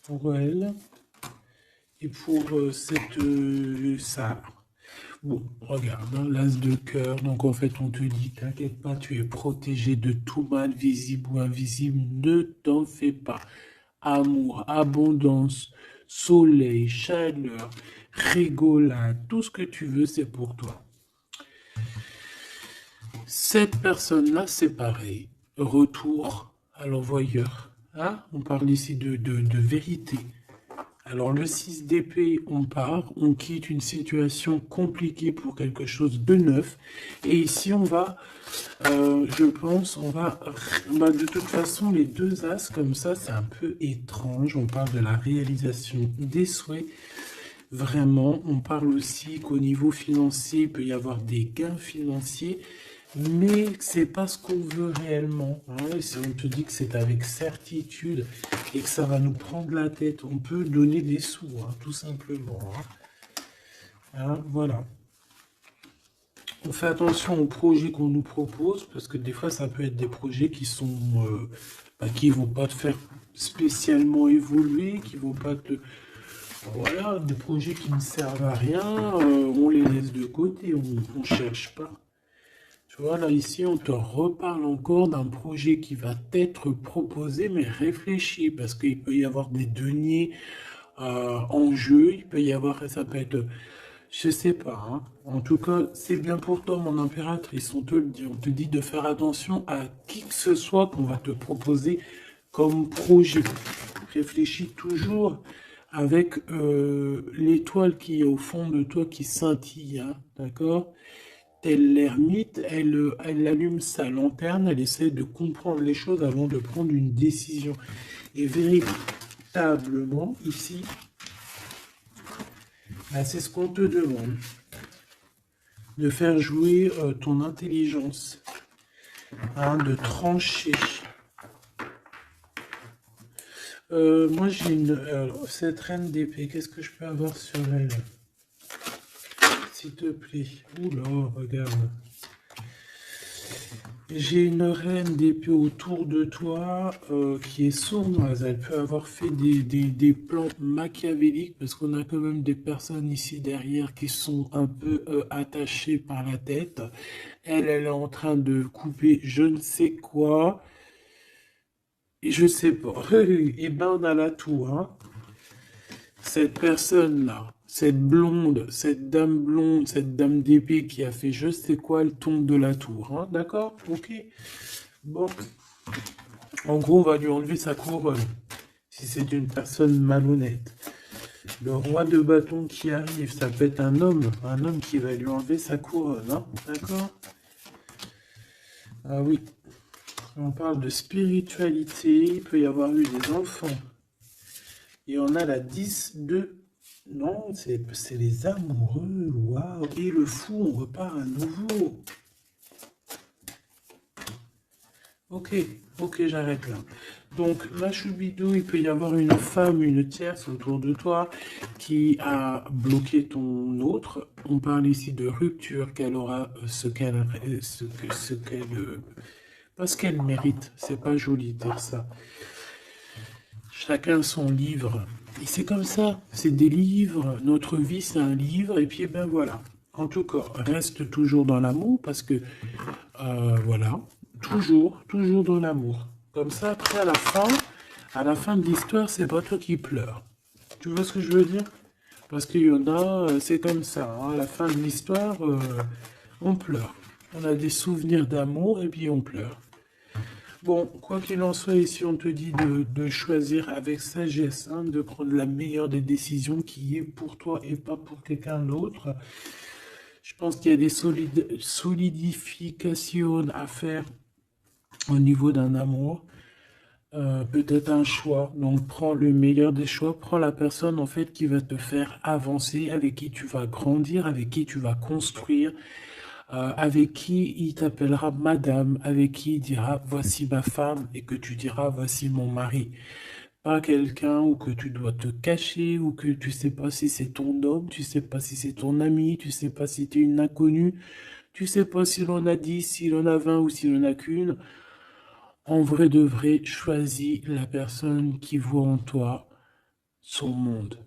Pour elle et pour ça. Bon, regarde, hein, l'as de cœur. Donc, en fait, on te dit, t'inquiète pas, tu es protégé de tout mal, visible ou invisible. Ne t'en fais pas. Amour, abondance, soleil, chaleur, rigolade, tout ce que tu veux, c'est pour toi. Cette personne-là, c'est pareil. Retour à l'envoyeur. Hein? On parle ici de vérité. Alors, le 6 d'épée, on part, on quitte une situation compliquée pour quelque chose de neuf. Et ici, on va, je pense, de toute façon, les deux as comme ça, c'est un peu étrange. On parle de la réalisation des souhaits. Vraiment, on parle aussi qu'au niveau financier, il peut y avoir des gains financiers. Mais c'est pas ce qu'on veut réellement. Hein. Et si on te dit que c'est avec certitude et que ça va nous prendre la tête, on peut donner des sous, hein, tout simplement. Hein, voilà. On fait attention aux projets qu'on nous propose, parce que des fois, ça peut être des projets qui sont, qui vont pas te faire spécialement évoluer, qui vont pas te... Voilà, des projets qui ne servent à rien, on les laisse de côté, on ne cherche pas. Tu vois, là, ici, on te reparle encore d'un projet qui va t'être proposé, mais réfléchi, parce qu'il peut y avoir des deniers en jeu, il peut y avoir, ça peut être, je sais pas, hein. En tout cas, c'est bien pour toi, mon impératrice, on te dit de faire attention à qui que ce soit qu'on va te proposer comme projet. Réfléchis toujours avec l'étoile qui est au fond de toi qui scintille, hein, d'accord? Telle l'ermite, elle allume sa lanterne, elle essaie de comprendre les choses avant de prendre une décision. Et véritablement, ici, c'est ce qu'on te demande. De faire jouer ton intelligence, hein, de trancher. Moi, j'ai cette reine d'épée, qu'est-ce que je peux avoir sur elle? S'il te plaît. Oula, regarde. J'ai une reine d'épée autour de toi qui est sournoise. Elle peut avoir fait des plans machiavéliques parce qu'on a quand même des personnes ici derrière qui sont un peu attachées par la tête. Elle est en train de couper je ne sais quoi. Et je sais pas. Et ben on a la tour, hein. Cette personne-là, cette blonde, cette dame d'épée qui a fait je sais quoi, elle tombe de la tour. Hein, d'accord? Ok. Bon. En gros, on va lui enlever sa couronne. Si c'est une personne malhonnête. Le roi de bâton qui arrive, ça peut être un homme qui va lui enlever sa couronne. Hein, d'accord? Ah oui. On parle de spiritualité. Il peut y avoir eu des enfants. Et on a la 10 de... Non, c'est les amoureux. Waouh. Et le fou, on repart à nouveau. Ok, j'arrête là. Donc, la choubidou, il peut y avoir une femme, une tierce autour de toi qui a bloqué ton autre. On parle ici de rupture, qu'elle aura parce qu'elle mérite. C'est pas joli de dire ça. Chacun son livre. Et c'est comme ça, c'est des livres. Notre vie, c'est un livre. Et puis, ben voilà. En tout cas, reste toujours dans l'amour parce que, voilà, toujours dans l'amour. Comme ça, après, à la fin de l'histoire, c'est pas toi qui pleures. Tu vois ce que je veux dire? Parce qu'il y en a, c'est comme ça. Hein, à la fin de l'histoire, on pleure. On a des souvenirs d'amour et puis on pleure. Bon, quoi qu'il en soit, ici on te dit de choisir avec sagesse, hein, de prendre la meilleure des décisions qui est pour toi et pas pour quelqu'un d'autre. Je pense qu'il y a des solidifications à faire au niveau d'un amour. Peut-être un choix. Donc prends le meilleur des choix, prends la personne en fait qui va te faire avancer, avec qui tu vas grandir, avec qui tu vas construire, avec qui il t'appellera madame, avec qui il dira voici ma femme et que tu diras voici mon mari. Pas quelqu'un où que tu dois te cacher, ou que tu sais pas si c'est ton homme, tu sais pas si c'est ton ami, tu sais pas si tu es une inconnue, tu sais pas si l'on a 10, si l'on a 20 ou si l'on a qu'une. En vrai de vrai, choisis la personne qui voit en toi son monde.